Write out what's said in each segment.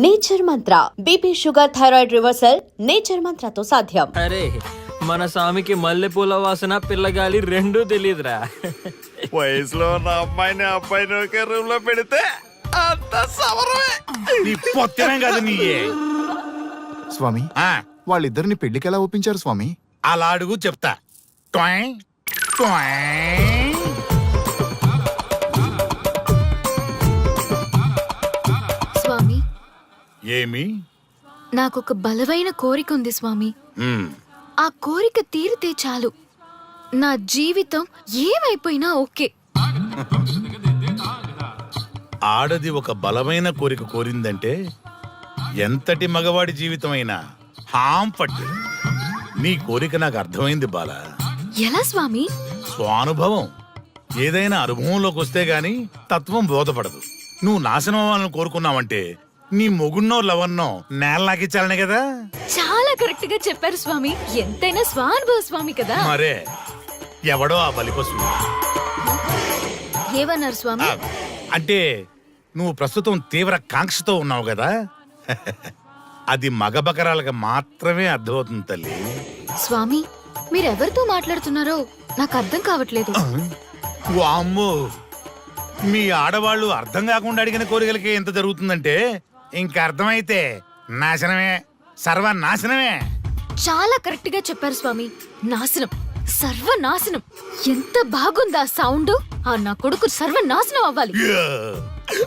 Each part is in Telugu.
Nature Mantra BP sugar thyroid reversal Nature మంత్రతో సాధ్యం. అరే మన స్వామికి మల్లెపూల వాసన పిల్లగాలి రెండూ తెలియదురా. వయసులో ఉన్న అబ్బాయిని ఒకే రూమ్ లో పెడితే అంత సవరమే. నీ పొత్తమే కాదు నీయే. స్వామి ఆ, వాళ్ళిద్దరిని పెళ్లికి ఎలా ఒప్పించారు స్వామి? అలా అడుగు చెప్తా. ట్వాయ్, ట్వాయ్. స్వామి, ఏమి? నాకొక బలమైన కోరిక ఉంది స్వామి. ఉమ్, ఆ కోరిక తీరితే చాలు, నా జీవితం ఏమైపోయినా ఓకే. ఆడది ఒక బలమైన కోరిక కోరిందంటే ఎంతటి మగవాడి జీవితమైనా హాం పట్టు. నీ కోరిక నాకు అర్థమైంది బాల. ఎలా స్వామి? స్వానుభవం. ఏదైనా అనుభవంలోకి వస్తే గాని తత్వం బోధపడదు. నువ్వు నాశనం అవ్వాలని కోరుకున్నావంటే నీ మొగున్నో లవన్నో నేలలాకిచ్చాలనే కదా. చాలా కరెక్ట్ గా చెప్పారు స్వామి. ఎంతైనా స్వానుభవ స్వామి కదా. మరే ఎవడో ఆ బలిపశు. ఏమన్నారు స్వామి? అంటే నువ్వు ప్రస్తుతం తీవ్ర కాంక్షతో ఉన్నావు కదా. అది మగ బకరాలకు మాత్రమే అర్థమవుతుంది తల్లి. స్వామి, మీరెవరితో మాట్లాడుతున్నారో నాకు అర్థం కావట్లేదు. వామ్మో, మీ ఆడవాళ్ళు అర్థం కాకుండా అడిగిన కోరికలకి ఎంత జరుగుతుందంటే ఇంక అర్థమైతే నాశనమే, సర్వనాశనమే. చాలా కరెక్ట్ గా చెప్పారు స్వామి. నాశనం, సర్వనాశనం. ఎంత బాగుందా సౌండ్? ఆ నా కొడుకు సర్వనాశనం అవ్వాలి. యా!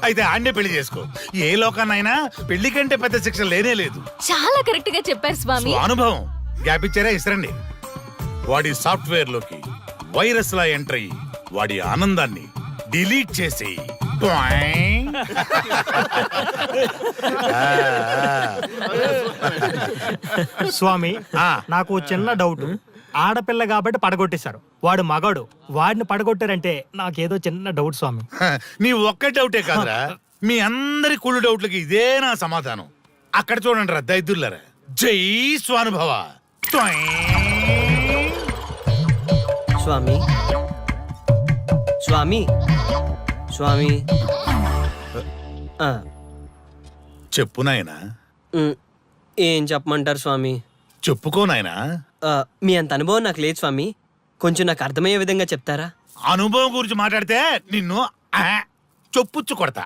అయితే ఆన్నే పెళ్లి చేసుకో. ఏ లోకాన్నైనా పెళ్లి కంటే పెద్ద శిక్ష లేనే లేదు. చాలా కరెక్ట్ గా చెప్పారు స్వామి. అనుభవం గ్యాప్ ఇచ్చారా? ఇసరండి. వాడి సాఫ్ట్వేర్ లోకి వైరస్ లా ఎంటర్ అయ్యి వాడి ఆనందాన్ని డిలీట్ చేసి స్వామి, ఆ. నాకు ఓ చిన్న డౌట్. ఆడపిల్ల కాబట్టి పడగొట్టేశారు, వాడు మగాడు, వాడిని పడగొట్టారంటే నాకేదో చిన్న డౌట్ స్వామి. నీ ఒక్క డౌటే కాదురా, మీ అందరి కుళ్ళు డౌట్లకి ఇదే నా సమాధానం. అక్కడ చూడండి రా దైదుర్లరా. జై స్వానుభవ. స్వామి స్వామి స్వామి ఆ, చెప్పు నాయనా. ఉమ్, ఏం చెప్పమంటారు స్వామి? చెప్పుకో నాయనా. మీ అంత అనుభవం నాకు లేదు స్వామి. కొంచెం నాకు అర్థమయ్యే విధంగా చెప్తారా? అనుభవం గురించి మాట్లాడితే నిన్ను చొప్పుచ్చు కొడతా.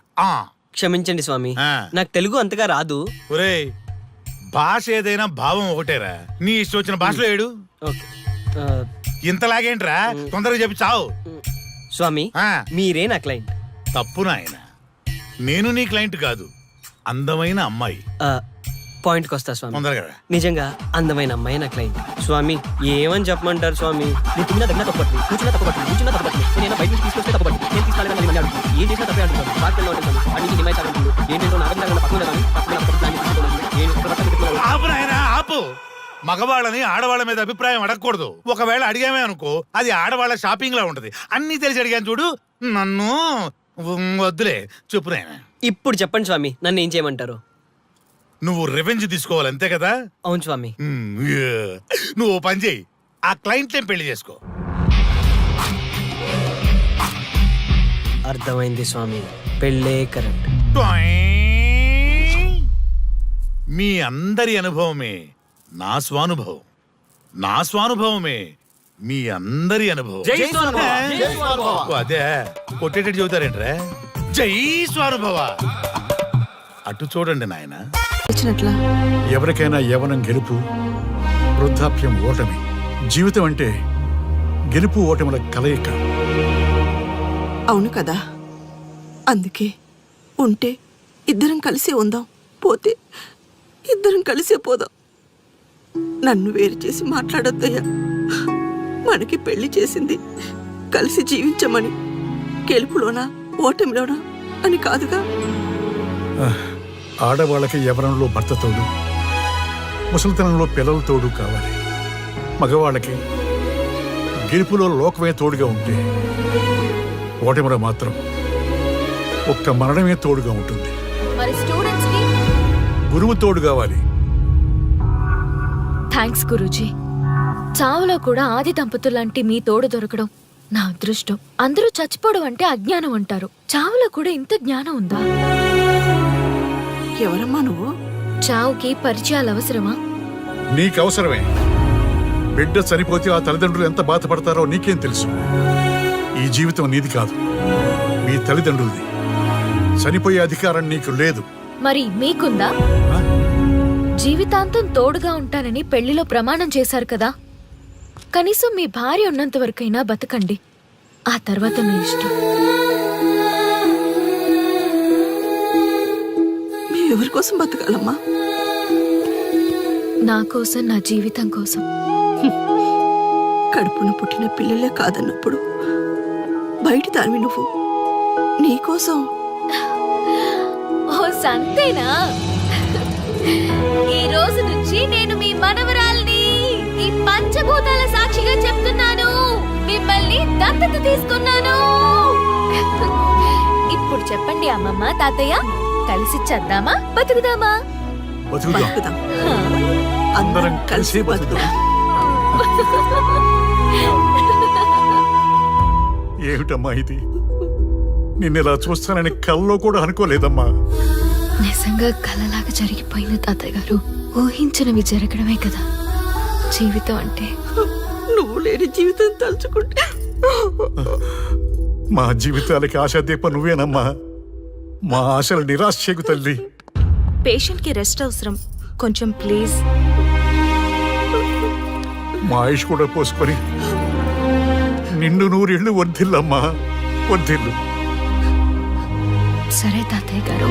క్షమించండి స్వామి, ఆ. నాకు తెలుగు అంతగా రాదు. ఒరేయ్, భాష ఏదైనా భావం ఒకటేరా. నీ ఇష్టం వచ్చిన భాషలో ఏడు. ఓకే. ఆ, ఇంతలాగేంట్రా, తొందరగా చెప్పి చావు. స్వామి, ఆ. మీరే నా క్లయింట్. తప్పు నాయన, నేను నీ క్లయింట్ కాదు, అందమైన అమ్మాయి. పాయింట్కి వస్తా స్వామి. తొందరగా రా. నిజంగా అందమైన అమ్మాయి నా క్లయింట్. స్వామి, ఏమని చెప్పమంటారు స్వామి? నేను తిన్నా దగ్గర తప్పట్టు, కూర్చున్నా తప్పట్టు, కూర్చున్నా తప్పట్టు, నేను బయట నుంచి తీసుకొస్తే తప్పట్టు, నేను తీసుకెళ్ళాలని మళ్ళీ అడుగుతాను. ఏం చేసినా తప్పే అంటున్నాను. బాగా ఉంటాను, అన్ని డిమైట్ ఆడుతుంది. ఏంటంటే నాగంగా పక్కన కానీ ఆపు నాయనా, ఆపు. మగవాళ్ళని ఆడవాళ్ళ మీద అభిప్రాయం అడగకూడదు. ఒకవేళ అడిగామే అనుకో, అది ఆడవాళ్ళ షాపింగ్ లా ఉంటది. అన్ని తెలిసి అడిగాను చూడు, నన్ను వద్దులే. చెప్పు నాయనా. ఇప్పుడు చెప్పండి స్వామి, నన్ను ఏం చేయమంటారు? నువ్వు రివెంజ్ తీసుకోవాలి, అంతే కదా? అవును స్వామి. నువ్వు ఓ పని చేయి, ఆ క్లయింట్లే పెళ్లి చేసుకో. అర్థమైంది స్వామి, పెళ్ళే కరెక్ట్. మీ అందరి అనుభవమే నా స్వానుభవం, నా స్వానుభవమే మీ అందరి అనుభవం. అదే కొట్టేటట్టు చెబుతారేంట్రా? జై స్వానుభవ. అటు చూడండి నాయన. ఎవరికైనా యవ్వనం గెలుపు, వృద్ధాప్యం ఓటమి. జీవితం అంటే గెలుపు ఓటముల కలయిక. అవును కదా, అందుకే ఉంటే ఇద్దరం కలిసే ఉందాం, పోతే ఇద్దరం కలిసే పోదాం. నన్ను వేరు చేసి మాట్లాడొద్దయ్యా. మనకి పెళ్లి చేసింది కలిసి జీవించమని, గెలుపులోనా ఓటమిలోనా అని కాదుగా. ఆడవాళ్ళకి యవ్వనంలో భర్త తోడు, ముసలితనంలో పిల్లల తోడు కావాలి. మగవాళ్ళకి గెలుపులో లోకమే తోడుగా ఉంటే, ఓటమిలో మాత్రం ఒక్క మరణమే తోడుగా ఉంటుంది. మరి స్టూడెంట్స్ కి గురువు తోడు కావాలి. థ్యాంక్స్ గురూజీ. చావులో కూడా ఆది దంపతులాంటి మీ తోడు దొరకడం నా అదృష్టం. అందరూ చచ్చిపోవడం అంటే అజ్ఞానం అంటారు, చావులో కూడా ఇంత జ్ఞానం ఉందా? ఎవరమ్మా నువ్వు? చావుకి పరిచయాలు అవసరమా? నీకు అవసరమే. బిడ్డ చనిపోతే ఆ తల్లిదండ్రులు ఎంత బాధపడతారో నీకేం తెలుసు? ఈ జీవితం నీది కాదు, మీ తల్లిదండ్రులది. చనిపోయే అధికారం నీకు లేదు. మరి మీకుందా? ఆ? జీవితాంతం తోడుగా ఉంటానని పెళ్లిలో ప్రమాణం చేశారు కదా, కనీసం మీ భార్య ఉన్నంత వరకైనా బతకండి. ఆ తర్వాత మీ ఇష్టం. మేమెవరి కోసం బతకాలమ్మా? నా కోసం, నా జీవితం కోసం. కడుపున పుట్టిన పిల్లలే కాదన్నప్పుడు బయట దానివి నువ్వు. నీకోసం ఓ సంతేనా? ఈ రోజు నుంచి నేను మీ మనవరాల్ని. ఈ పంచభూతాల సాక్షిగా చెప్తున్నాను, మిమ్మల్ని దత్తత తీసుకున్నాను. ఇప్పుడు చెప్పండి అమ్మమ్మ, తాతయ్య, కలిసి చద్దామా, బతుకుదామా? బతుకుదాం, బతుకుదాం. అందరం కలిసి బతుకుదాం. ఏమిటమ్మా ఇది? నిన్నెలా చూస్తానని కల్లో కూడా అనుకోలేదమ్మా. నిజంగా కలలాగా జరిగిపోయింది తాతయ్య గారు. ఊహించినవి జరగడమే కదా జీవితం అంటే. నువ్వు లేని జీవితం తలుచుకుంటే మా జీవితాలకి ఆశాదీప నువ్వేనమ్మా. మా ఆశలు నిరాశ చేయకు తల్లి. పేషెంట్ కి రెస్ట్ అవసరం, కొంచెం ప్లీజ్. మా ఆయుష్ కూడా పోసుకొని నిండు నూరేళ్లు వర్ధిల్లమ్మా, వర్ధిల్లు. సరే తాతయ్య గారు.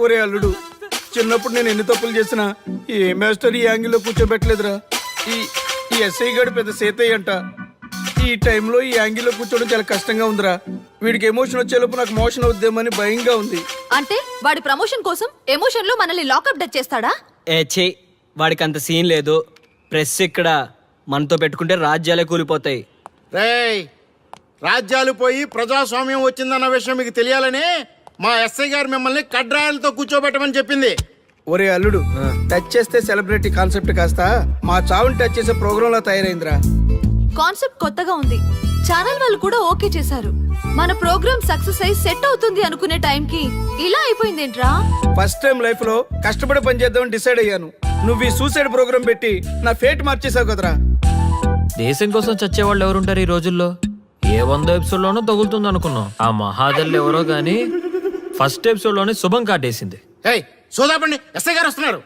ఒరే అల్లుడు, చిన్నప్పుడు నేను ఎన్ని తప్పులు చేసినా ఏ మాస్టర్ ఈ యాంగిల్లో కూర్చోబెట్టలేదురా. ఈ ఎస్ఐ గడు పెద్ద సేతయ్య అంట. ఈ టైంలో ఈ యాంగిల్లో కూర్చోవడం చాలా కష్టంగా ఉందిరా. వీడికి ఎమోషన్ వచ్చేలోపు నాకు మోషన్ అవుద్దేమని భయంగా ఉంది. అంటే వాడి ప్రమోషన్ కోసం ఎమోషన్ లో మనల్ని లాకప్ డచ్ చేస్తాడా? ఛీ, వాడికి అంత సీన్ లేదు. ప్రెస్ ఇక్కడ మనతో పెట్టుకుంటే రాజ్యాలే కూలిపోతాయి. రేయ్, రాజ్యాలు పోయి ప్రజాస్వామ్యం వచ్చిందన్న విషయం మీకు తెలియాలని మా ఎస్ఐ గారు మిమ్మల్ని కడ్రాయలతో కూర్చోబెట్టమని చెప్పింది. ఒరే అల్లుడు, టచ్ చేస్తే సెలబ్రిటీ కాన్సెప్ట్ కాస్త మా చావుని టచ్ చేసే ప్రోగ్రామ్ లా తయారైందిరా. కాన్సెప్ట్ కొత్తగా ఉంది, ఛానల్ వాళ్ళు కూడా ఓకే చేశారు. మన ప్రోగ్రామ్ సక్సెస్ అయి సెట్ అవుతుంది అనుకునే టైంకి ఇలా అయిపోయిందేంట్రా? ఫస్ట్ టైం లైఫ్ లో కష్టపడి పని చేద్దామని డిసైడ్ అయ్యాను. నువ్వు ఈ సూసైడ్ ప్రోగ్రామ్ పెట్టి నా ఫేట్ మార్చేసావు కదరా. దేశం కోసం చచ్చేవాళ్ళు ఎవరుంటారు ఈ రోజుల్లో? ఏ 100 ఎపిసోడ్ లోనో తగులుతుంది అనుకున్నాం. ఆ మహాదల్ ఎవరో గానీ ఫస్ట్ ఎపిసోడ్ లోనే శుభం కాటేసింది. ఏయ్, సోదాపండి, ఎస్ఐ గారు వస్తున్నారు.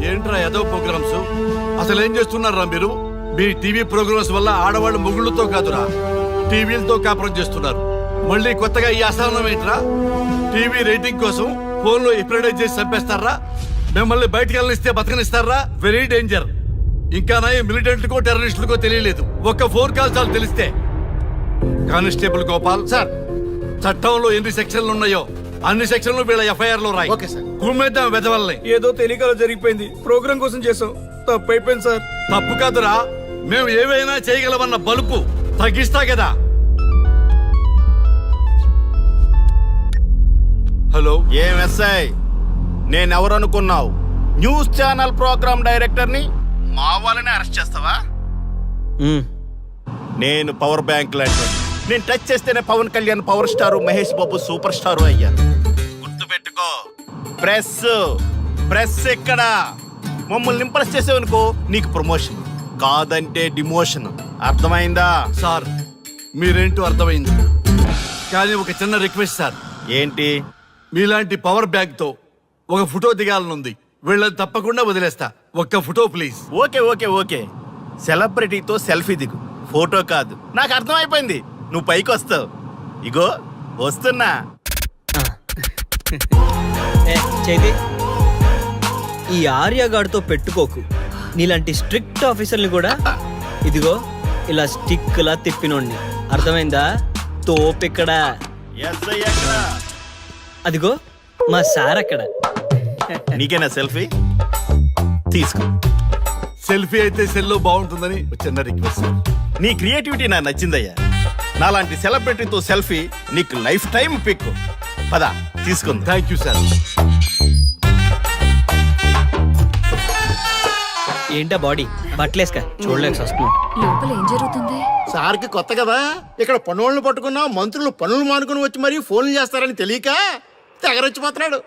ఏంట్రా ఏదో ప్రోగ్రామ్స్? అసలు ఏం చేస్తున్నారా మీరు? మీ టీవీ ప్రోగ్రామ్స్ వల్ల ఆడవాళ్ళు మొగుళ్ళతో కాదురా, టీవీలతో కాపురం చేస్తున్నారు. మళ్ళీ కొత్తగా ఈ అసహనం ఏంట్రా? టీవీ రేటింగ్ కోసం ఫోన్లో ఎప్రిడైజ్ చేసి చంపేస్తారా? మిమ్మల్ని బయటకు వెళ్ళనిస్తే బతకనిస్తారా? Very danger. ఇంకా మిలిటెంట్లకో టెర్రరిస్టులకో తెలియలేదు, ఒక్క ఫోన్ కాల్ చాలు తెలిస్తే. కానిస్టేబుల్ గోపాల్ సార్, చట్టంలో ఎన్ని సెక్షన్లు ఉన్నాయో అన్ని సెక్షన్లు వీళ్ళ ఎఫ్ఐఆర్ లో రాయి. Okay sir. కుమ్మేద్దాం వెదవల్ని. ఏదో తెలియకలో జరిగిపోయింది, ప్రోగ్రామ్ కోసం చేసాం, తప్పు అయిపోయింది సార్. తప్పు కాదురా, మేము ఏవైనా చేయగలమన్న బలుపు తగ్గిస్తా కదా. హలో, ఏం ఎస్ఐ, నేనెవరనుకున్నావు? న్యూస్ ఛానల్ ప్రోగ్రామ్ డైరెక్టర్ ని మా వాళ్ళని అరెస్ట్ చేస్తావా? నేను పవర్ బ్యాంక్ లాంటి, నేను టచ్ చేస్తేనే Pawan Kalyan power star, Mahesh Babu super star అయ్యాను. గుర్తుపెట్టుకో, ప్రెస్ ఎక్కడ మమ్మల్ని ఇంప్రెస్ చేసేవనుకో నీకు ప్రమోషన్, కాదంటే డిమోషన్. అర్థమైందా? సార్ మీరేంటో అర్థమైంది, కానీ ఒక చిన్న రిక్వెస్ట్ సార్. ఏంటి? మీలాంటి పవర్ బ్యాంక్ తో ఒక ఫోటో దిగాలనుంది. వీళ్ళని తప్పకుండా వదిలేస్తా, ఒక్క photo please. Okay okay okay, సెలబ్రిటీతో సెల్ఫీ దిగు, ఫోటో కాదు. నాకు అర్థమైపోయింది, నువ్వు పైకి వస్తావు. ఇగో వస్తున్నా. చైతి, ఈ ఆర్యగాడితో పెట్టుకోకు. నీలాంటి స్ట్రిక్ట్ ఆఫీసర్ని కూడా ఇదిగో ఇలా స్టిక్ లా తిప్పినోడిని. అర్థమైందా? తోపిక్కడ. ఎస్ఐ ఎక్కడ? అదిగో మా సార్ అక్కడ. నీకేనా సెల్ఫీ? తీసుకో. సెల్ఫీ అయితే సెల్లో బాగుంటుందని ఒక చిన్న రిక్వెస్ట్ సార్. నీ క్రియేటివిటీ నాకు నచ్చిందయ్యా. నాలాంటి సెలబ్రిటీతో సెల్ఫీ నీకు లైఫ్ టైం పిక్. పద తీసుకుంది. Thank you sir. ఏంటా బాడీ బట్టలేసుక చూడలేక వస్తున్నాం. లోపల ఏం జరుగుతుంది? సార్కి కొత్త కదా, ఇక్కడ పనులను పట్టుకున్నా మంత్రులు పనులు మానుకుని వచ్చి మరీ ఫోన్లు చేస్తారని తెలియక తెగరొచ్చిపోతున్నాడు.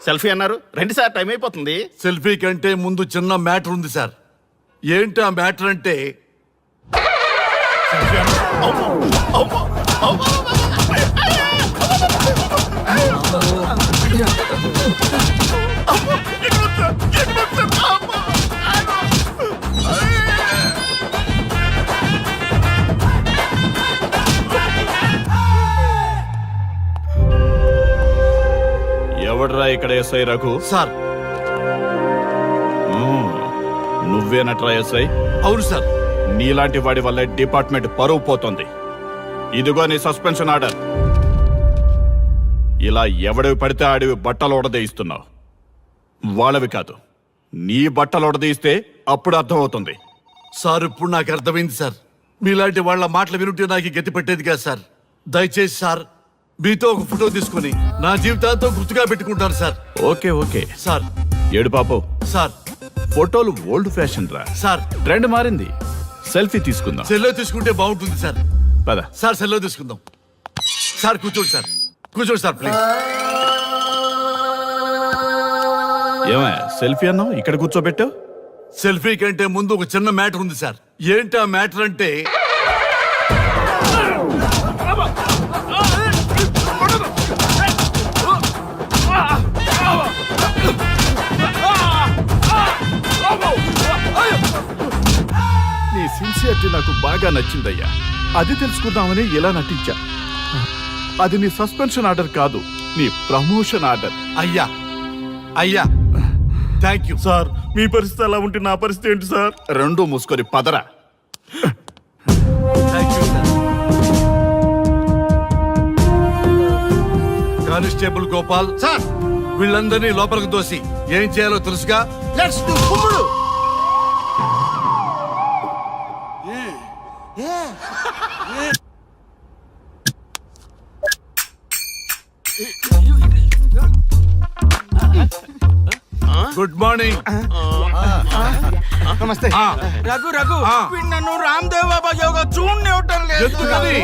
సెల్ఫీ అన్నారు, రండి సార్, టైం అయిపోతుంది. సెల్ఫీ కంటే ముందు చిన్న మ్యాటర్ ఉంది సార్. ఏంటి ఆ మ్యాటర్ అంటే ఎవడ్రా ఇక్కడ ఎస్ఐ రఘు? సార్. నువ్వేనట్రా ఎస్ఐ? అవును సార్. నీలాంటి వాడి వల్ల డిపార్ట్మెంట్ పరువు పోతుంది. ఇదిగో నీ సస్పెన్షన్ ఆర్డర్. ఇలా ఎవడివి పడితే ఆడివి బట్టలు ఉడదీయిస్తున్నావు. వాళ్ళవి కాదు, నీ బట్టలు ఉడదీయిస్తే అప్పుడు అర్థమవుతుంది. సార్ ఇప్పుడు నాకు అర్థమైంది సార్. మీలాంటి వాళ్ళ మాటలు వినుంటే నాకు గతి పెట్టేది కాదు సార్. దయచేసి సార్ మీతో ఒక ఫోటో తీసుకుని నా జీవితాంతో గుర్తుగా పెట్టుకుంటాను సార్. Okay okay sir. ఏడు పాపం సార్. ఫోటోలు ఓల్డ్ ఫ్యాషన్ రా సార్. ట్రెండ్ మారింది. సెల్ఫీ తీసుకుందాం. సెల్లో తీసుకుంటే బాగుంటుంది సార్. పద సార్ సెల్లో తీసుకుందాం. సార్ కూర్చోండి సార్. కూర్చోండి సార్ ప్లీజ్. ఏమా సెల్ఫీ అన్నావు, ఇక్కడ కూర్చోబెట్టావు? సెల్ఫీ కంటే ముందు ఒక చిన్న మ్యాటర్ ఉంది సార్. ఏంటి ఆ మ్యాటర్ అంటే నీ సిన్సియరిటీ నాకు బాగా నచ్చిందయ్యా. అది తెలుసుకుందామని ఇలా నటించా. అది నీ సస్పెన్షన్ ఆర్డర్ కాదు, నీ ప్రమోషన్ ఆర్డర్. అయ్యా అయ్యా థ్యాంక్ యూ సార్. మీ పరిస్థితి అలా ఉంటే నా పరిస్థితి ఏంటి సార్? రెండు మూసుకొని పదరా. Thank you sir. Constable Gopal sir, వీళ్ళందరినీ లోపలికి తోసి ఏం చేయాలో తెలుసుగా. లెట్స్ డు కుమ్ముడు. Good morning. నమస్తే. రఘు రఘు వీడు నన్ను రామ్ దేవ్ బాబా యోగా చూడనివ్వటం లేదు. ఎందుకని?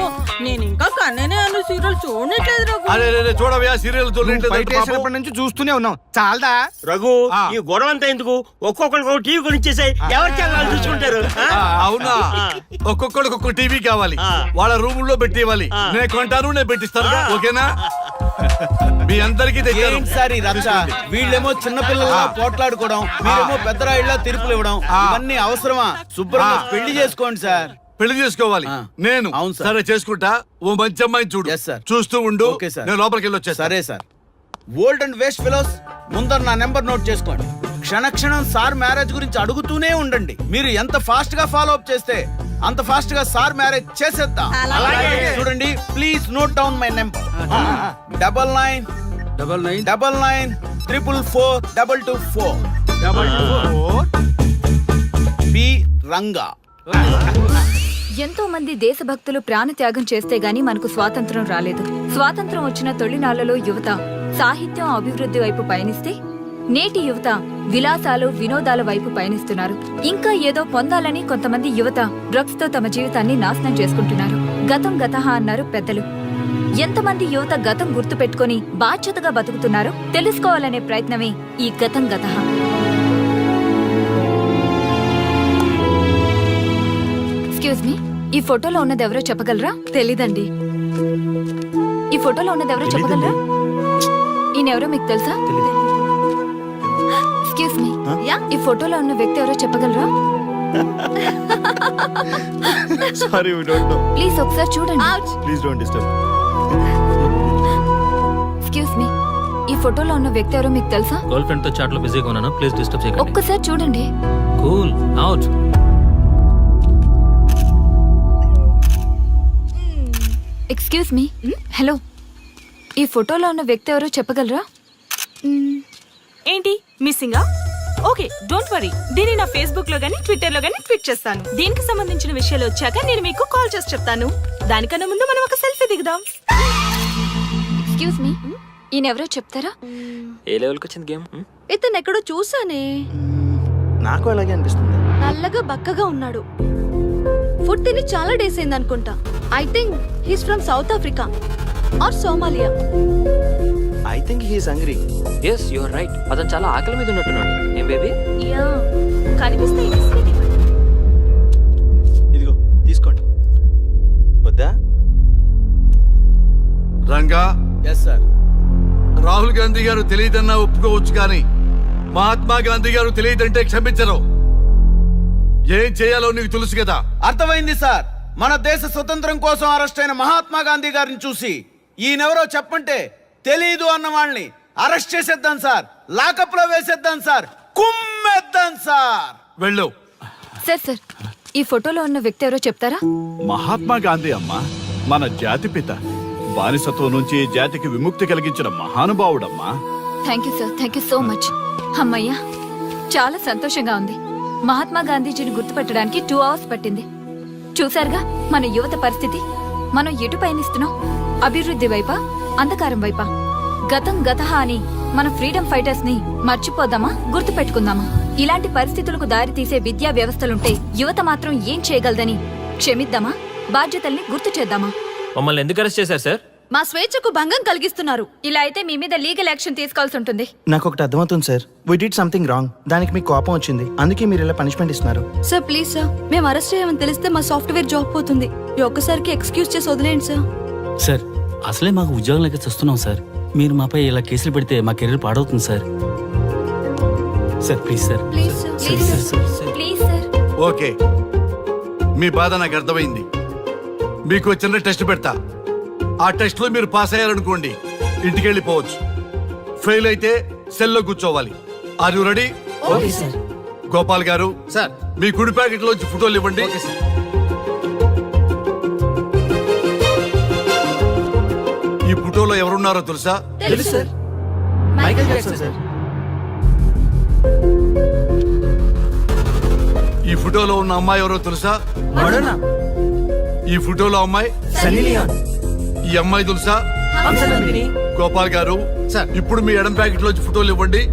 నేను ఇంకా కన్ననే అను సీరియల్ చూడట్లేదు రఘు. అరే రే చూడవయ్యా సీరియల్ బయట నుంచి చూస్తూనే ఉన్నాం. చాలదా? రఘు ఈ గొడవ అంతా ఎందుకు? ఒక్కొక్కరికి టీవీ కొనిచ్చేసాయి, ఎవరి ఛానల్ చూసుకుంటారు. అవునా? ఒక్కొక్కడికి ఒక్కొక్క టీవీ కావాలి, వాళ్ళ రూమ్ లో పెట్టి ఇవ్వాలి. నేను కొంటాను, నేను పెట్టిస్తాను. ఓకేనా? మీ అందరికీ తెచ్చాను. సార్ ఈ రచ్చ, వీళ్ళేమో చిన్న పిల్లల పోట్లాడుకోవడం, మీరేమో పెద్దరాయిళ్ళ తీర్పులు ఇవ్వడం, ఇవన్నీ అవసరమా? శుభ్రంగా పెళ్లి చేసుకోండి సార్. పెళ్లి చేసుకోవాలి నేను. అవును సార్. సరే చేసుకుంటా. ఓ మంచి అమ్మాయిని చూడు. Yes, sir. చూస్తూ ఉండు. Okay, sir. నేను లోపలికి వెళ్ళి వచ్చేస్తా. సరే sir. Old and waste fellows, ముందర నా నెంబర్ నోట్ చేసుకోండి. క్షణక్షణం సార్ మ్యారేజ్ గురించి అడుగుతూనే ఉండండి. మీరు ఎంత ఫాస్ట్ గా ఫాలో అప్ చేస్తే అంత ఫాస్ట్ గా సార్ మ్యారేజ్ చేసేద్దాం. చూడండి, please note down my number. 9999442224 B Ranga. ఎంతో మంది దేశభక్తులు ప్రాణత్యాగం చేస్తే గాని మనకు స్వాతంత్రం రాలేదు. స్వాతంత్రం వచ్చిన తొలినాళ్లలో యువత సాహిత్యం అభివృద్ధి వైపు పయనిస్తే నేటి యువత విలాసాలు వినోదాల వైపు పయనిస్తున్నారు. ఇంకా ఏదో పొందాలని కొంతమంది యువత డ్రగ్స్ తో తమ జీవితాన్ని నాశనం చేసుకుంటున్నారు. గతం గతహ అన్నారు పెద్దలు. ఎంతమంది యువత గతం గుర్తు పెట్టుకుని బాధ్యతగా బతుకుతున్నారో తెలుసుకోవాలనే ప్రయత్నమే ఈ గతం గతహ. ఎక్స్క్యూజ్ మీ, ఈ ఫోటోలో ఉన్నది ఎవరో చెప్పగలరా? తెలీదండి. ఈ ఫోటోలో ఉన్నది ఎవరో చెప్పగలరా? ఈయనెవరో మీకు తెలుసా? ఎక్స్క్యూజ్ మీ, ఈ ఫోటోలో ఉన్న వ్యక్తి ఎవరో చెప్పగలరా? Sorry, we don't know. Please ఒకసారి చూడండి. Please don't disturb. Excuse me, ఈ ఫోటోలో ఉన్న వ్యక్తి ఎవరో మీకు తెలుసా? గర్ల్ ఫ్రెండ్ తో చాట్ లో బిజీగా ఉన్నాను, ప్లీజ్ డిస్టర్బ్ చేయకండి. ఒక్కసారి చూడండి. Cool out. Excuse me, hello, ఈ ఫోటోలో ఉన్న వ్యక్తి ఎవరో చెప్పగలరా? ఏంటి మిస్సింగా? ఓకే డోంట్ వరీ, దీన్ని నా ఫేస్బుక్ లో గానీ ట్విట్టర్ లో గానీ ట్వీట్ చేస్తాను. దీనికి సంబంధించిన విషయాలు వచ్చాక నేను మీకు కాల్ చేసి చెప్తాను. దానికన్నా ముందు మనం ఒక సెల్ఫీ దిగుదాం. ఎక్స్క్యూజ్ మీ, ఈయనెవరో చెప్తారా? ఏ లెవెల్కి వచ్చింది గేమ్? ఇతను ఎక్కడో చూసానే. నాకు అలాగే అనిపిస్తుంది. నల్లగా బక్కగా ఉన్నాడు. ఫుడ్ తిని చాలా డేస్ అయింది అనుకుంటా. I think he's from South Africa or Somalia. I think he's hungry. Yes you are right. అతను చాలా ఆకలి మీద ఉన్నట్టున్నాడు. ఏం బేబీ? యా కనిపిస్తే ఈ బిస్కెట్ ఇవ్వండి. ఇదిగో తీసుకోండి. వద్దా? Ranga, yes sir. రాహుల్ గాంధీ గారు తెలియదన్నా ఒప్పుకోవచ్చు, కానీ మహాత్మా గాంధీ గారు తెలియదంటే క్షమించరు. ఏం చేయాలో నీకు తెలుసు కదా. అర్థమైంది సార్. మన దేశ స్వతంత్రం కోసం అరెస్ట్ అయిన మహాత్మా గాంధీ గారిని చూసి ఈయనెవరో చెప్పంటే తెలీదు అన్న వాళ్ళని అరెస్ట్ చేసేద్దాం సార్. లాకప్ లో వేసేద్దాం సార్. కుమ్మేద్దాం సార్. వెళ్ళు. సార్ ఈ ఫోటోలో ఉన్న వ్యక్తి ఎవరో చెప్తారా? మహాత్మా గాంధీ అమ్మ మన జాతిపిత. బానిసత్వం నుంచి జాతికి విముక్తి కలిగించిన మహానుభావుడమ్మా. Thank you sir, thank you so much. అమ్మయ్యా, చాలా సంతోషంగా ఉంది. మహాత్మా గాంధీజీని గుర్తుపెట్టడానికి 2 hours పట్టింది. చూసారుగా మన యువత పరిస్థితి. మనం ఎటు పయనిస్తున్నాం? అభివృద్ధి వైపా, అంధకారం వైపా? గతం గతహ అని మన ఫ్రీడమ్ ఫైటర్స్ ని మర్చిపోదామా, గుర్తుపెట్టుకుందామా? ఇలాంటి పరిస్థితులకు దారి తీసే విద్యా వ్యవస్థలుంటే యువత మాత్రం ఏం చేయగలదని క్షమిద్దామా, బాధ్యతల్ని గుర్తు చేద్దామా? మమ్మల్ని ఎందుకు అరెస్ట్ చేశారు సార్? మా స్వేచ్ఛకు భంగం కలిగిస్తున్నారు. ఇలా అయితే మీ మీద లీగల్ యాక్షన్ తీసుకోవాల్సి ఉంటుంది. నాకు ఒకటి అర్థమవుతుంది sir. We did something wrong. దానికి మీకు కోపం వచ్చింది, అందుకే మీరు ఇలా పనిష్మెంట్ ఇస్తున్నారు. సార్ ప్లీజ్ సార్, మేము అరెస్ట్ చేయమని తెలిస్తే మా సాఫ్ట్వేర్ జాబ్ పోతుంది. ఈ ఒక్కసారికి ఎక్స్క్యూజ్ చేసి వదిలేండి సార్. సార్ అసలే మాకు ఉద్యోగం లేక చూస్తున్నాం సార్. మీరు మాపై ఇలా కేసులు పెడితే మా కెరీర్ పాడవుతుంది sir. Sir please sir. Please sir, please sir, please sir. Okay, మీ బాధ నాకు అర్థమైంది. మీకు చిన్న టెస్ట్ పెడతా. ఆ టెస్ట్ లో మీరు పాస్ అయ్యారనుకోండి, ఇంటికి వెళ్ళిపోవచ్చు. ఫెయిల్ అయితే సెల్లో కూర్చోవాలి. Are you ready? Okay sir. Gopal గారు సార్. మీ కుడి ప్యాకెట్ లోంచి ఫోటోలు ఇవ్వండి. ఈ ఫోటోలో ఎవరున్నారో తెలుసా? తెలుసు సార్. Michael Jackson sir. ఈ ఫోటోలో ఉన్న అమ్మాయి ఎవరో తెలుసా? మడోనా. ఈ ఫోటోలో అమ్మాయి సన్నీ లియోన్. ఈ అమ్మాయి తెలుసా? హంసనందిని. గోపాల్ గారు సార్. ఇప్పుడు మీ ఎడం ప్యాకెట్ లోంచి ఫోటోలు ఇవ్వండి.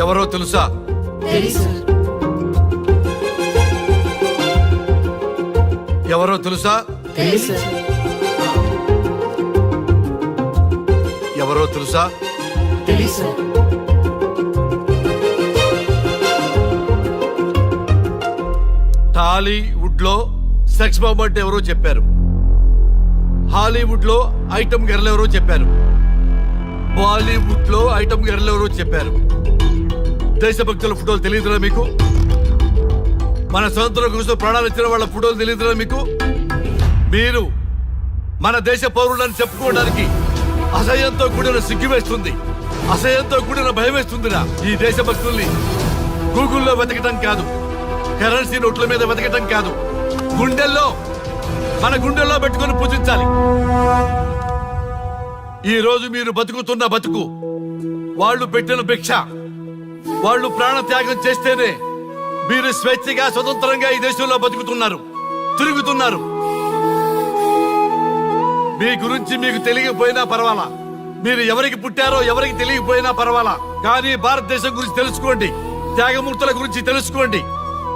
ఎవరో తెలుసా? తెలుసు సార్. ఎవరో తెలుసా? తెలుసు సార్. ఎవరో తెలుసా? తెలుసు సార్. టాలీవుడ్ లో సెక్స్ బాంబ్ అంటే ఎవరో చెప్పారు. హాలీవుడ్ లో ఐటమ్ గర్ల్ ఎవరో చెప్పారు. బాలీవుడ్ లో ఐటమ్ గర్ల్ ఎవరో చెప్పారు. దేశభక్తుల ఫోటోలు తెలియదురా మీకు? మన స్వతంత్రం కోసం ప్రాణాలు ఇచ్చిన వాళ్ళ ఫోటోలు తెలియదురా మీకు? మీరు మన దేశ పౌరులని చెప్పుకోవడానికి అసహ్యంతో కూడిన సిగ్గు వేస్తుంది, అసహ్యంతో కూడిన భయం వేస్తుందిరా. ఈ దేశభక్తుల్ని గూగుల్లో వెతకటం కాదు, కరెన్సీ నోట్ల మీద వెతకటం కాదు, మన గుండెల్లో పెట్టుకొని పూజించాలి. ఈ రోజు మీరు బతుకుతున్న బతుకు వాళ్ళు పెట్టిన భిక్ష. వాళ్ళు ప్రాణ త్యాగం చేస్తేనే మీరు స్వేచ్ఛగా స్వతంత్రంగా ఈ దేశంలో బతుకుతున్నారు, తిరుగుతున్నారు. మీ గురించి మీకు తెలియకపోయినా పర్వాలా, మీరు ఎవరికి పుట్టారో ఎవరికి తెలియకపోయినా పర్వాలా, కానీ భారతదేశం గురించి తెలుసుకోండి, త్యాగమూర్తుల గురించి తెలుసుకోండి,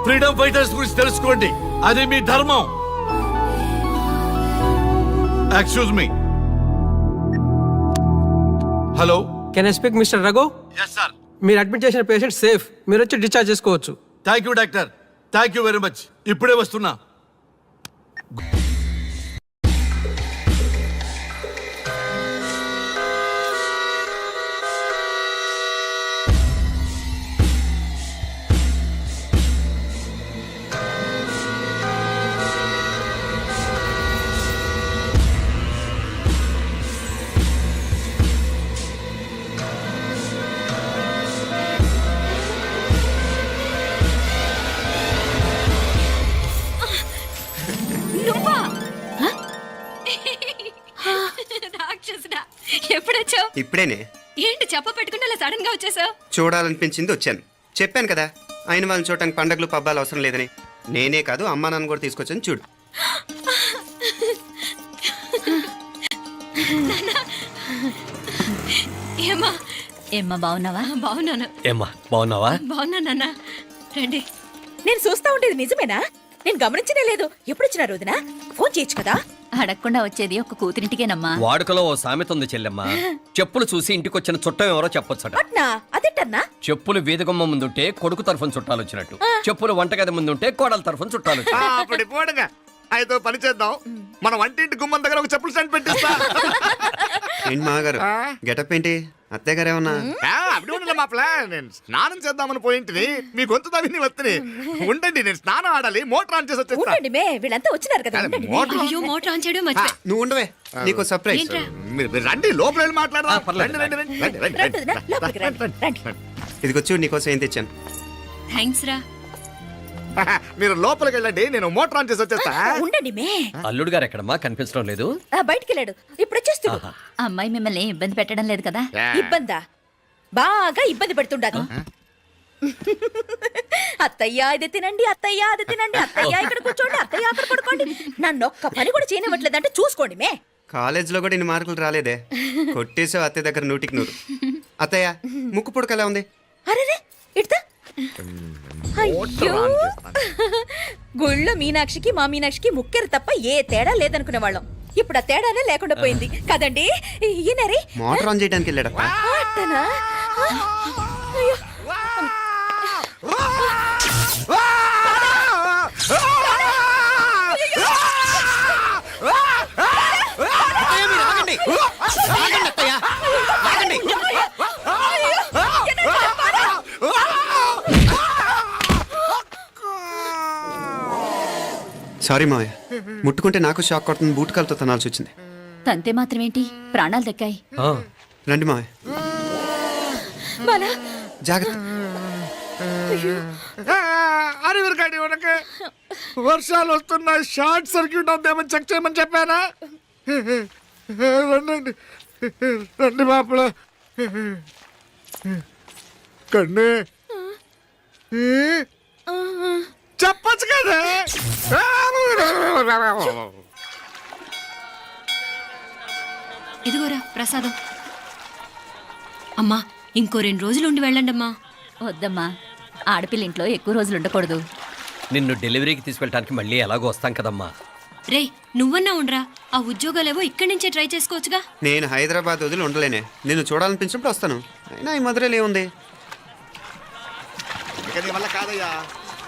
ఫ్రీడమ్ ఫైటర్స్ గురించి తెలుసుకోండి. అది మీ ధర్మం. Excuse me. Hello, can I speak mister Raghu? Yes sir. మీరు అడ్మిట్ చేసిన పేషెంట్ సేఫ్. మీరు వచ్చి డిశ్చార్జ్ చేసుకోవచ్చు. Thank you doctor, thank you very much. ఇప్పుడే వస్తున్నా. ఇప్పుడేనే ఏంటి చెప్ప పెట్టుకుంటే అలా సడన్ గా వచ్చేసా? చూడాలనిపించింది వచ్చాను. చెప్పాను కదా అయిన వాళ్ళని చూడటానికి పండగలు పబ్బాలు అవసరం లేదని. నేనే కాదు అమ్మా నాన్న కూడా తీసుకొచ్చాను చూడు. ఏమ్మా ఏమ్మా బాగున్నావా? బాగున్నాను. ఏమ్మా బాగున్నావా? బాగున్నా నాన్న. రండి. నేను చూస్తా ఉండేది నిజమేనా? నేను గమనించనే లేదు. ఎప్పుడొచ్చినా రోజున ఫోన్ చేయొచ్చు కదా. అడగకుండా వచ్చేది ఒక కూతురింటికేనమ్మా. వాడుకలో ఓ సామెత ఉంది చెల్లెమ్మ. చెప్పులు చూసి ఇంటికొచ్చిన చుట్టం ఎవరో చెప్పొచ్చట. అట్నా? అదేటన్నా? చెప్పులు వీధగుమ్మ ముందుంటే కొడుకు తరఫున చుట్టాలు వచ్చినట్టు, చెప్పులు వంటగది ముందుంటే కోడల తరఫున చుట్టాలు వచ్చినట్టు. అప్పుడు పోడుగా అయితే పని చేద్దాం. మన వంటింటి గుమ్మం దగ్గర ఒక చెప్పులు స్టాండ్ పెట్టిస్తా. ఏంటి మాగారు గెటప్ ఏంటి? అత్తయ్య గారు ఏమన్నా? అప్పుడు ఉండలే మా ప్లాన్. నేను స్నానం చేద్దామని పోయింటిని, మీ గొంతు తవ్వి వస్తుంది. ఉండండి, నేను స్నానం ఆడాలి. మోటార్ ఆన్ చేసి వచ్చేస్తా. ఉండండి మే, వీళ్ళంతా వచ్చినారు కదా. ఉండండి మే. అయ్యో మోటార్ ఆన్ చేయడం మర్చిపోయా. నువ్వు ఉండవే, నీకు సర్ప్రైజ్. మీరు రండి, లోపల వెళ్ళి మాట్లాడదాం. పర్లేదు. రండి, రండి, రండి, రండి, రండి వదినా, లోపలికి రండి, రండి. ఇదిగో చూడు నీకోసం ఏం తెచ్చాను. థ్యాంక్స్ రా. మీరు లోపలికి వెళ్ళండి, నేను మోటార్ ఆన్ చేసి వచ్చేస్తా. ఉండండి మే. అల్లుడు గారు ఎక్కడమ్మా కనిపించడం లేదు? బయటికి వెళ్ళాడు, ఇప్పుడు వచ్చేస్తాడు. అమ్మాయి మిమ్మల్ని ఇబ్బంది పెట్టడం లేదు కదా? ఇబ్బందా? బాగా ఇబ్బంది పెడుతుండదు. అత్తయ్య ఇది తినండి, అత్తయ్య అది తినండి, అత్తయ్య ఇక్కడ కూర్చోండి, అత్తయ్య అక్కడ పడుకోండి. నన్ను ఒక్క పని కూడా చేయనివ్వట్లేదంటే చూసుకోండి మే. కాలేజీలో కూడా ఇన్ని మార్కులు రాలేదే. కొట్టేసావు అత్తయ్య దగ్గర 100కి 100. అత్తయ్య ముక్కు పుడక ఎలా ఉంది? అరే ఇడతా. అయ్యో, గుళ్ళో మీనాక్షికి మా మీనాక్షికి ముక్కెరు తప్ప ఏ తేడా లేదనుకునే వాళ్ళం. ఇప్పుడు ఆ తేడానే లేకుండా పోయింది కదండి. ఈయనరి మోటార్ ఆన్ చేయడానికి వెళ్ళాడప్ప. అట్టనా? అయ్యో. సారీ మావయ్య, ముట్టుకుంటే నాకు షాక్ కొడుతుంది. బూట్ కాలుతో తనాల్సి వచ్చింది. తంతే మాత్రం ఏంటి, ప్రాణాలు దక్కాయి. రండి మావయ్య, జాగ్రత్త. అరవిరకండి, ఉనకే వర్షాలు వస్తున్నాయి, షార్ట్ సర్క్యూట్ అవుతామని చెక్ చేయమని చెప్పానా? రండి రండి మాపల కన్నే చెప్పచ్చు కదా. ఇదిగోరా ప్రసాదం. అమ్మా ఇంకో 2 రోజులు ఉండి వెళ్ళండమ్మా. వద్దమ్మా, ఆడపిల్ల ఇంట్లో ఎక్కువ రోజులు ఉండకూడదు. నిన్ను డెలివరీకి తీసుకెళ్ళడానికి మళ్ళీ ఎలాగో వస్తాం కదమ్మా. రేయ్ నువ్వన్నా ఉండరా, ఆ ఉద్యోగాలేవో ఇక్కడి నుంచే ట్రై చేసుకోవచ్చుగా. నేను హైదరాబాద్ వదిలి ఉండలేనే. నిన్ను చూడాలనిపించినప్పుడు వస్తాను. అయినా ఈ మధురలో ఏముంది? వల్ల కాదయ్యా,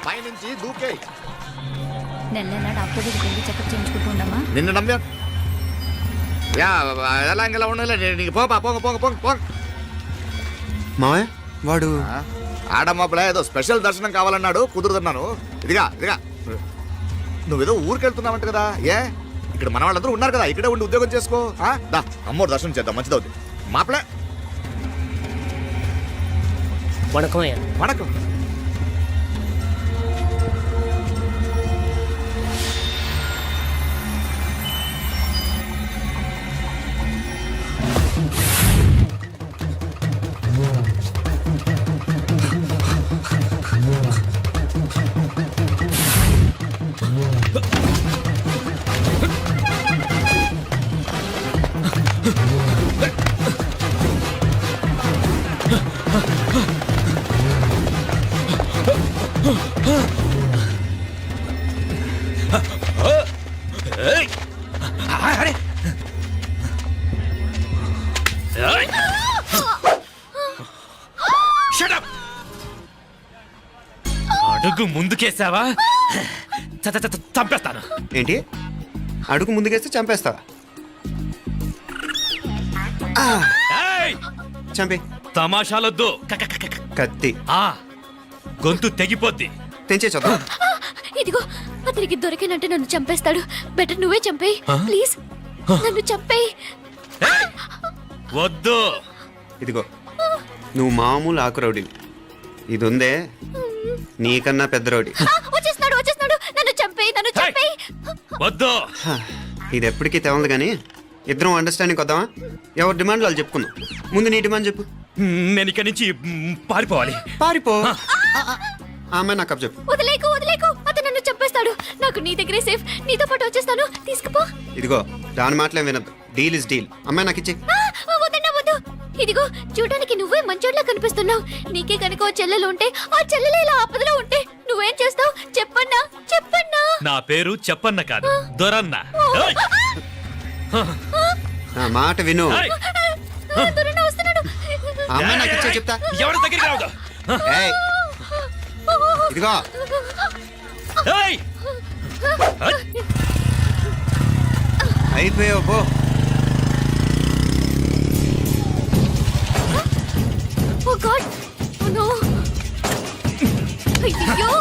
పైనుంచి దూకే. నెల నెల డాక్టర్ దగ్గరికి వెళ్ళి చెకప్ చేయించుకుంటూ ఉండమ్మా. నిన్ను నమ్మా ఎలా ఇంకెలా ఉండాలి. నీకు పోపా, పోంగ పోంగ పోంగ పోంగ. మావయ్య వాడు ఆడమ్మప్పుడే ఏదో స్పెషల్ దర్శనం కావాలన్నాడు, కుదురుతున్నాను. ఇదిగా నువ్వేదో ఊరికెళ్తున్నావంట కదా. ఏ ఇక్కడ మన వాళ్ళందరూ ఉన్నారు కదా, ఇక్కడే ఉండి ఉద్యోగం చేసుకో. దా అమ్మోరు దర్శనం చేద్దాం, మంచిదవుతుంది. మాపలే వణకం. అడుగు ముందుకేసావా చంపేస్తాను. ఏంటి? అడుగు ముందుకేస్తే చంపేస్తావా? చంపి. తమాషాలొద్దు. కత్తి గొంతు తెగిపోద్ది. తెంచే చూద్దాం. ఇదిగో అతనికి దొరికినంటే నన్ను చంపేస్తాడు. బెటర్ నువ్వే చంపేయి ప్లీజ్, నన్ను చంపేయి. వద్దు. ఇదిగో నువ్వు మామూలు ఆకు రౌడీ, ఇది ఉందే నీకన్నా పెద్ద రౌడీ. వచ్చేస్తున్నాడు, నన్ను చంపేయి, నన్ను చంపేయి. వద్దు. ఇది ఎప్పటికీ తెవలదు కానీ ఇద్దరం అండర్స్టాండింగ్ వద్దామా? ఎవరి డిమాండ్లు వాళ్ళు చెప్పుకుందాం. ముందు నీ డిమాండ్ చెప్పు. నేను ఇక్కడి నుంచి పారిపోవాలి. పారిపో. ఆమె నాకు అప్ చెప్పు. వదిలేకు వదిలేకు, అతను నన్ను చంపేస్తాడు. నాకు నీ దగ్గరే సేఫ్, నీతో పాటు వచ్చేస్తాను. తీసుకుపో. ఇదిగో దాని మాటలే వినద్దు. Deal is deal. అమ్మాయి నాకు ఇచ్చే. వద్దన్నా వద్దు. ఇదిగో చూడడానికి నువ్వే మంచోట్లా కనిపిస్తున్నావు. నీకే కనుక ఓ చెల్లెలు ఉంటే, ఆ చెల్లెలు ఇలా ఆపదలో ఉంటే నువ్వేం చేస్తావు చెప్పన్నా? చెప్పన్నా. నా పేరు చెప్పన్న కాదు, దొరన్న. నా మాట విను. దొరన్న వస్తున్నాడు. అమ్మాయి నాకు ఇచ్చే చెప్తా. ఎవరి దగ్గరికి రావద్దు. ఏయ్, ఇదిగో అయిపోయావు పో. Oh God! Oh no! అయ్యో!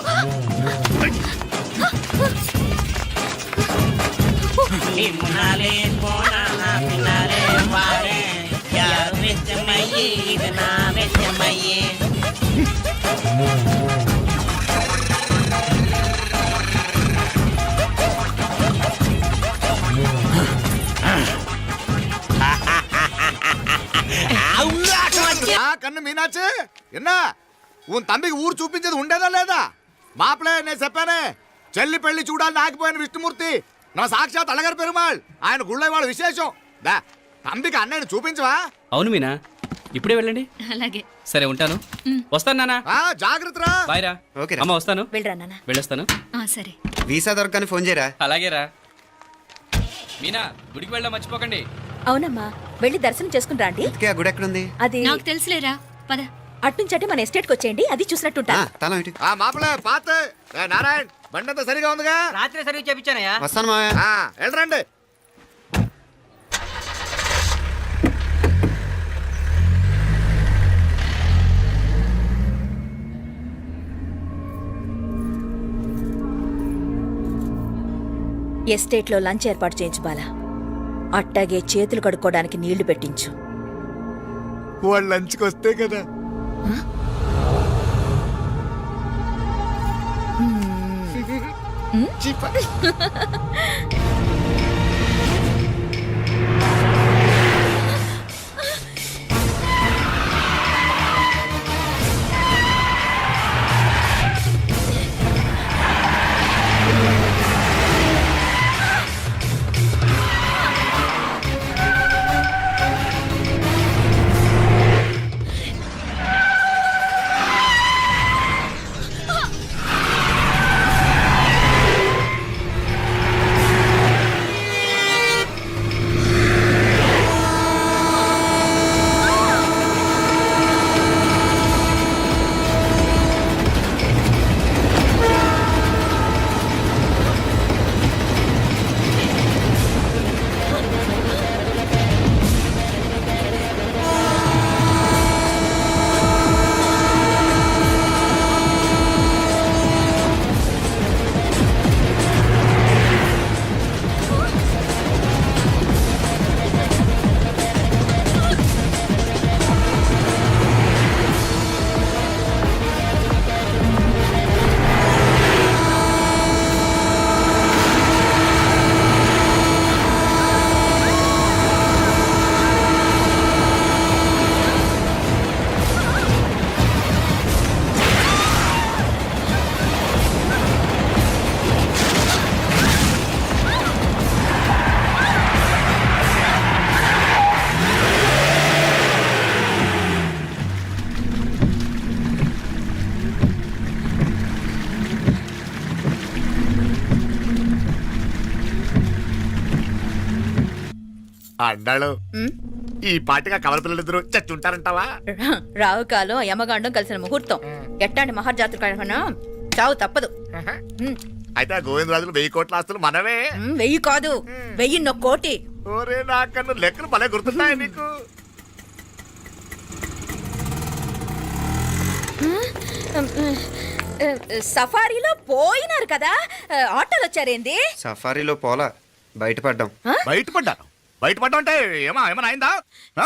కన్ను మీనాచి ఎన్నా ఉన్ తండ్రికి ఊరు చూపించేది ఉండేదా లేదా? మాపలే నేను చెప్పానే, చెల్లి పెళ్లి చూడాలని ఆగిపోయిన విష్ణుమూర్తి నా సాక్షాత్ అలగారి పెరుమాళ్. ఆయన గుళ్ళ వాళ్ళ విశేషం. దా తండ్రికి అన్నయ్యని చూపించవా? అవును మీనా, ఇప్పుడే వెళ్ళండి. అలాగే. సరే ఉంటాను. వస్తాను నాన్న. జాగ్రత్తరా. బాయ్ రా. ఓకే అమ్మ, వస్తాను. వెళ్ళరా నాన్న. వెళ్ళొస్తాను. సరే. వీసా దొరకని ఫోన్ చేయరా? అలాగేరా. మీనా, గుడికి వెళ్ళడం మర్చిపోకండి. అవునమ్మా, వెళ్ళి దర్శనం చేసుకుని రండి. ఇంతకీ ఆ గుడి ఎక్కడుంది? అది నాకు తెలుసులేరా, పద. అట్నుంచంటే మన ఎస్టేట్ కి వచ్చేయండి, అది చూసినట్టుంటా. తల ఇటు. మాపలే పాత నారాయణ బండంతా సరిగా ఉందిగా? రాత్రి సర్వీస్ చేయించానయ్యా. వస్తాను మావయ్య. వెళ్ళరండి. ఎస్టేట్ లో లంచ్ ఏర్పాటు చేయించు బాలా. అట్టాగే చేతులు కడుక్కోవడానికి నీళ్లు పెట్టించు. వాళ్ళు లంచ్కి వస్తే కదా. అన్నాడు ఈ పాటిగా కవల పిల్లలిద్దరూ చచ్చుంటారంటావా? రావు కాలం యమగాండం కలిసిన ముహూర్తం. ఎట్టాంటి మహర్జాతృ కన్నా చావు తప్పదు. అయితే ఆ గోవిందరాజులు 1000 కోట్ల ఆస్తులు మనమే. 1000 కాదు, 1000 కోటి. ఓరే నాకన్ను లెక్కలు భలే గుర్తున్నాయి నీకు. సఫారీలో పోయినారు కదా, ఆటోలు వచ్చారేంది? సఫారీలో పోలా, బయటపడ్డాం. బయటపడ్డాను. బయటపడ్డా అంటే ఏమైనా అయిందా?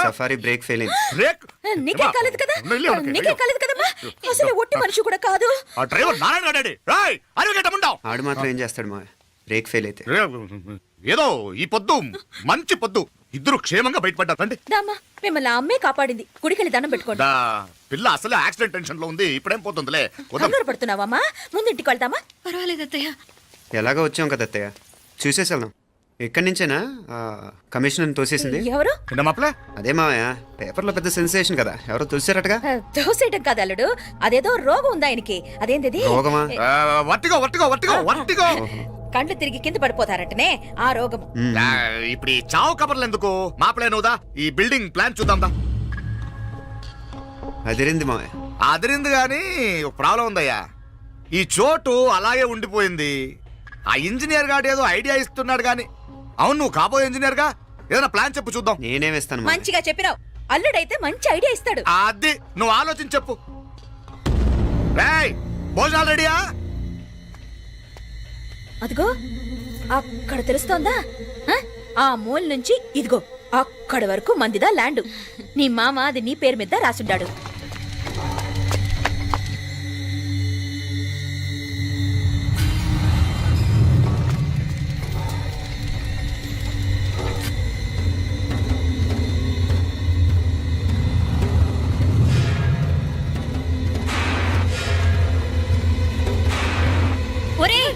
సఫారీ బ్రేక్ ఫెయిల్ అయింది. బ్రేక్ నీకే కాలేదు కదా, నీకే కాలేదు కదమ్మా. అసలు ఒట్టి మనిషి కూడా కాదు. ఆ డ్రైవర్ నారాయణ గాడి అరవగేటముండావు. ఆడు మాత్రం ఏం చేస్తాడు మా బ్రేక్ ఫెయిల్ అయితే? ఏదో ఈ పొద్దు మంచి పొద్దు ఇద్దరు క్షేమంగా బయటపడ్డారు రండి దామా మిమ్మల్ని అమ్మే కాపాడింది. గుడికెళ్ళి దండం పెట్టుకోండి. దా, పిల్ల అసలే యాక్సిడెంట్ టెన్షన్ లో ఉంది, ఇప్పుడేం పోతుందిలే. కంగారు పడుతున్నావమ్మా? ముందు ఇంటికి వెళ్తామా? పర్వాలేదు అత్తయ్య. ఎలాగో వచ్చాం కదా అత్తయ్య, చూసేసి వెళ్దాం. ఎక్కడి నుంచేనా కమిషనర్ తోసేసింది? ఎవరు? మాప్లే అదే మావయ్య, పేపర్లో పెద్ద సెన్సేషన్ కదా, ఎవరో తోసారటగా. దోసేయటం కాదు అల్లుడు, అదేదో రోగం ఉందా ఆయనకి. అదేంటిది? రోగమా? వర్టిగో కండ్లు తిరిగి కింద పడిపోతారటనే ఆ రోగం. ఇప్పుడు ఈ చావు కబర్లు ఎందుకు? మాప్లేనుదా, ఈ బిల్డింగ్ ప్లాన్ చూద్దాందా. అదిరింది మావయ్య. అదిరింది గాని ఒక ప్రాబ్లం ఉందయ్యా, ఈ చోటు అలాగే ఉండిపోయింది. ఆ ఇంజనీర్ గాడు ఏదో ఐడియా ఇస్తున్నాడు గాని. అవును, నువ్వు కాబోయే ఇంజనీర్ గా ఏదైనా ప్లాన్ చెప్పు చూద్దాం. నేనేమిస్తాను? మంచిగా చెప్పినావు. అల్లుడైతే మంచి ఐడియా ఇస్తాడు. అది నువ్వు ఆలోచించి చెప్పు. రేయ్, భోజనాలు రెడీయా? అదిగో అక్కడ తెలుస్తోందా? ఆ మూల నుంచి ఇదిగో అక్కడ వరకు మందిదా ల్యాండ్. నీ మామ అది నీ పేరు మీద రాసుండాడు. ఒరేయ్!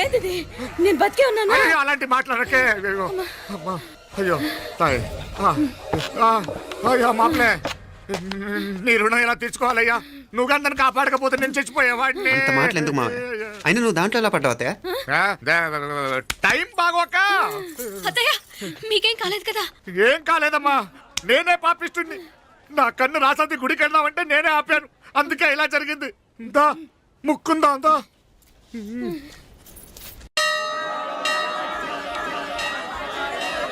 ఏంటిది? నేను బతికే ఉన్నాను. అలాంటి మాట్లాడకే. అయ్యో తాయ్, అయ్యో మాప్లే, నీ రుణం ఎలా తీర్చుకోవాలయ్యా? నువ్వు అందరిని కాపాడకపోతే నేను చచ్చిపోయేవాడిని. అంత మాటలు ఎందుకు మావయ్య? అయినా నువ్వు దాంట్లో ఎలా పడ్డావు అత్తయ్య? టైం బాగోక. అత్తయ్య మీకేం కాలేదు కదా? ఏం కాలేదమ్మా, నేనే పాపిస్తుంది. నా కన్ను రాసాది గుడికి వెళ్దామంటే నేనే ఆపాను, అందుకే ఇలా జరిగింది. దా ముక్కుందా దా.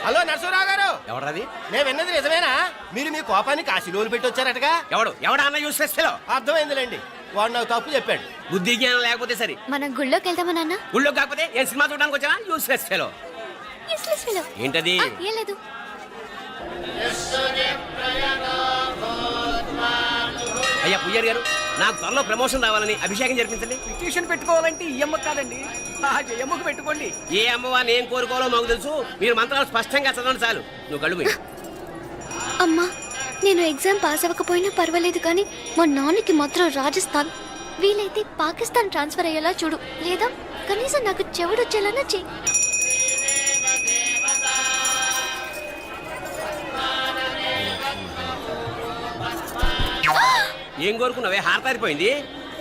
హలో నరసరావు గారు, ఎవరది? నేను విన్నది నిజమేనా? మీరు మీ కోపాన్ని కాశీలోలు పెట్టి వచ్చారటగా? ఎవడా అన్న యూస్లెస్ ఫెలో? అర్థమైందిలేండి, వాడు నాకు తప్పు చెప్పాడు. బుద్ధి జ్ఞానం లేకపోతే సరే. మనం గుళ్ళోకి వెళ్దామా నాన్న? ఊళ్ళో కాకపోతే ఏం సినిమా చూడడానికి వచ్చావా? Useless fellow. Useless fellow. ఏంటది? ఏం లేదు. అయ్యా పుయ్యర్ గారు, నాకు త్వరలో ప్రమోషన్ రావాలని అభిషేకం జరిపించండి. పిటిషన్ పెట్టుకోవాలంటే ఈ అమ్మ కాదండి, ఆ జయమ్మకు పెట్టుకోండి. ఏ అమ్మవారిని ఏం కోరుకోవాలో మాకు తెలుసు. మీరు మంత్రాలు స్పష్టంగా చదవండి చాలు. నువ్వు కళ్ళు పోయి. అమ్మా, నేను ఎగ్జామ్ పాస్ అవ్వకపోయినా పర్వాలేదు కానీ మా నాన్నకి మాత్రం రాజస్థాన్, వీలైతే పాకిస్తాన్ ట్రాన్స్ఫర్ అయ్యేలా చూడు. లేదా కనీసం నాకు చెవుడు వచ్చేలానా చెయ్యి. ఏం కోరుకున్నావే? హారతారిపోయింది.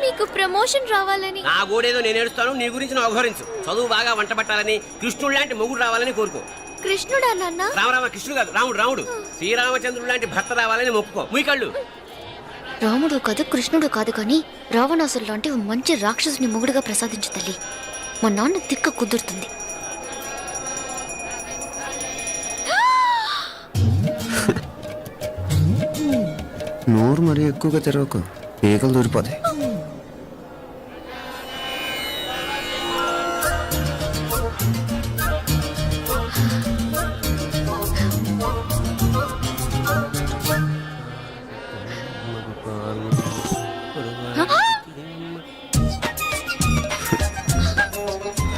మీకు ప్రమోషన్ రావాలని. నా గోడేదో నేను ఏడుస్తాను, నీ గురించి నువ్వు అఘోరించు. చదువు బాగా వంట పట్టాలని, కృష్ణుడు లాంటి మొగుడు రావాలని కోరుకో. కృష్ణుడా నాన్న? రామరామ కృష్ణుడు కాదు, రాముడు రాముడు. శ్రీరామచంద్రుడు లాంటి భర్త రావాలని మొక్కుకో. మీ కళ్ళు. రాముడు కాదు, కృష్ణుడు కాదు కానీ రావణాసురు లాంటి ఓ మంచి రాక్షసుని మొగుడుగా ప్రసాదించు తల్లి. మా నాన్న తిక్క కుదురుతుంది. నోరు మరీ ఎక్కువగా తెరవకు, ఈగలు దూరిపోతాయి.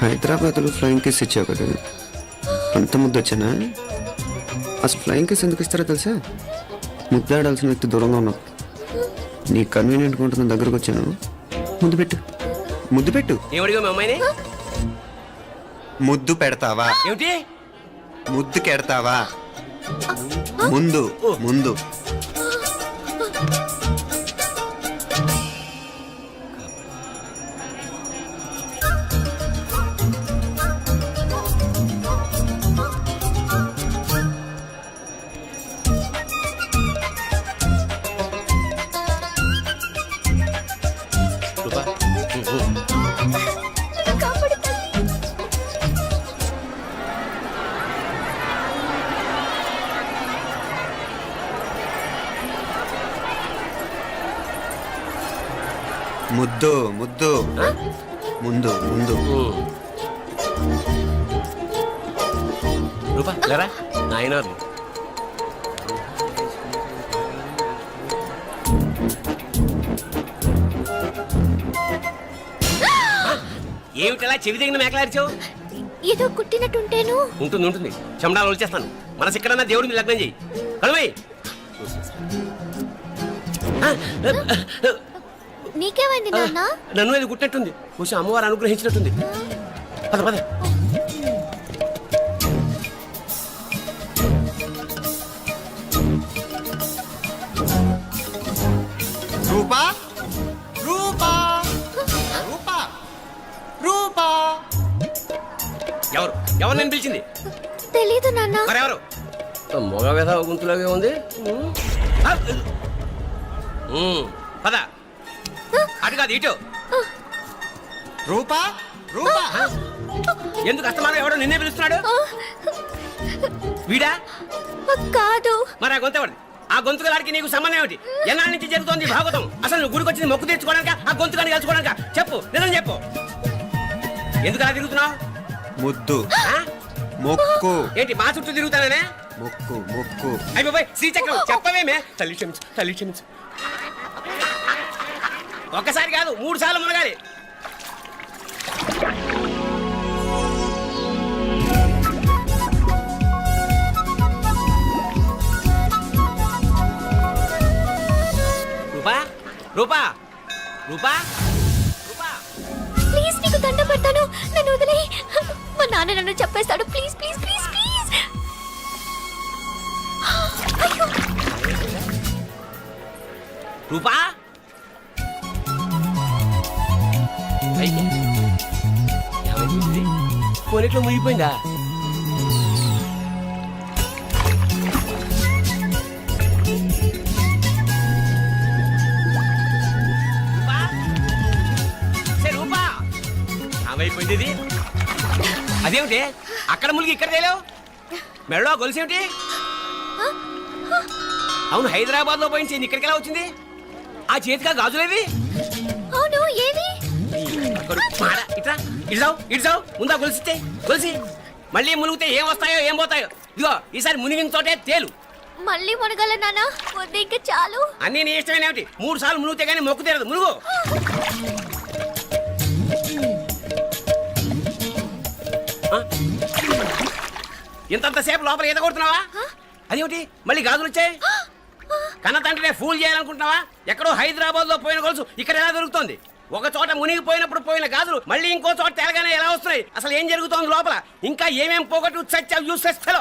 హైదరాబాద్లో ఫ్లయింగ్ కేస్ ఇచ్చావు కదా, అంత ముద్దు వచ్చానా? అసలు ఫ్లయింగ్ కేస్ ఎందుకు ఇస్తారో తెలుసా? ముద్దాడాల్సిన వ్యక్తి దూరంగా ఉన్నావు. నీ కన్వీనియంట్గా ఉంటుంది, దగ్గరకు వచ్చాను. ముద్దు పెట్టు, ముద్దు పెట్టు. ఏమడిగా మీ అమ్మాయిని? ముద్దు పెడతావా? ఏమిటి? ముద్దు కెడతావా? ముందు ముందు. ముద్దు ముద్దు ముందు ముందు రూపా లేరా నాయన ఏమిటలా చెవి దగ్గర మేకలారిచావు? ఏదో కుట్టినట్టుంటేను. ఉంటుంది ఉంటుంది, చెమడాలు వచ్చేస్తాను. మనసు ఎక్కడన్నా దేవుడి మీద లగ్నం చేయి. కలవై నీకేమైంది నాన్న? నన్ను అది కుట్టినట్టుంది, కొంచెం అమ్మవారు అనుగ్రహించినట్టుంది. పద పద. రూపా రూపా రూపా రూపా ఎవరు ఎవరు నేను పిలిచింది? తెలీదు నాన్న. మరెవరు? మగ వేధ గుంతులాగే ఉంది. పద. అటు కాదు ఇటు. రూపా రూపా ఎందుకు అస్తమానం ఎవడో నిన్నే పిలుస్తున్నాడు? వీడా? కాదు. మరి ఆ గొంతు ఎవరిది? ఆ గొంతుగాడికి నీకు సంబంధం ఏమిటి? ఎన్నాళ్ళ నుంచి జరుగుతోంది భాగవతం? అసలు నువ్వు గుడికి వచ్చింది మొక్కు తీర్చుకోవడానిక, ఆ గొంతుగాని కలుసుకోవడానిక? చెప్పు, నిజం చెప్పు. ఎందుకు అలా తిరుగుతున్నావు? ముద్దు మొక్కు ఏంటి మా చుట్టూ తిరుగుతానే? మొక్కు మొక్కు అయిపోయి శ్రీచక్రం చెప్పవేమే? తల్లి క్షమించు, తల్లి క్షమించు. ఒక్కసారి కాదు 3 సార్లు మునగాలి. రూపా రూపా రూపా రూపా ప్లీజ్ నీకు దండ పెడతాను, నన్ను వదిలేయ్. మా నాన్న నన్ను చెప్పేస్తాడు. Please please please please. అయ్యో. రూపా కొనిట్లో మునిగిపోయిందా? రూపా ఏమైపోయింది ఇది? అదేమిటి అక్కడ మునిగి ఇక్కడ తేలేవు? మెడలో గొలుసు ఏమిటి? అవును, హైదరాబాద్ లో పోయించింది, ఇక్కడికి ఎలా వచ్చింది? ఆ చేతిగా గాజులేవి? అవును, ఏవి? ఇట్రా ఇడ్సావు ఇడ్సావు, ముందా గొలిసితే గొలిసి మళ్ళీ మునిగితే ఏం వస్తాయో ఏం పోతాయో. ఇదిగో ఈసారి మునిగిన తోటే తేలు. మళ్ళీ మునగల నాన్న, వద్దు ఇంకా చాలు. అన్నీ నీ ఇష్టమైన ఏమిటి? 3 సార్లు మునిగితే గానీ మొక్కు తీరదు. మునుగు. ఇంతంతసేపు లోపల ఈత కొడుతున్నావా? అదేమిటి మళ్ళీ గాజులు వచ్చాయి? కన్న తండ్రినే ఫూల్ చేయాలనుకుంటున్నావా? ఎక్కడో హైదరాబాద్ లో పోయిన గొలుసు ఇక్కడ ఎలా దొరుకుతుంది? ఒక చోట మునిగిపోయినప్పుడు పోయిన గాజులు మళ్ళీ ఇంకో చోట తేలగానే ఎలా వస్తున్నాయి? అసలు ఏం జరుగుతోంది లోపల? ఇంకా ఏమేం పోగొట్టు చచ్చావు యూస్లెస్ ఫెలో.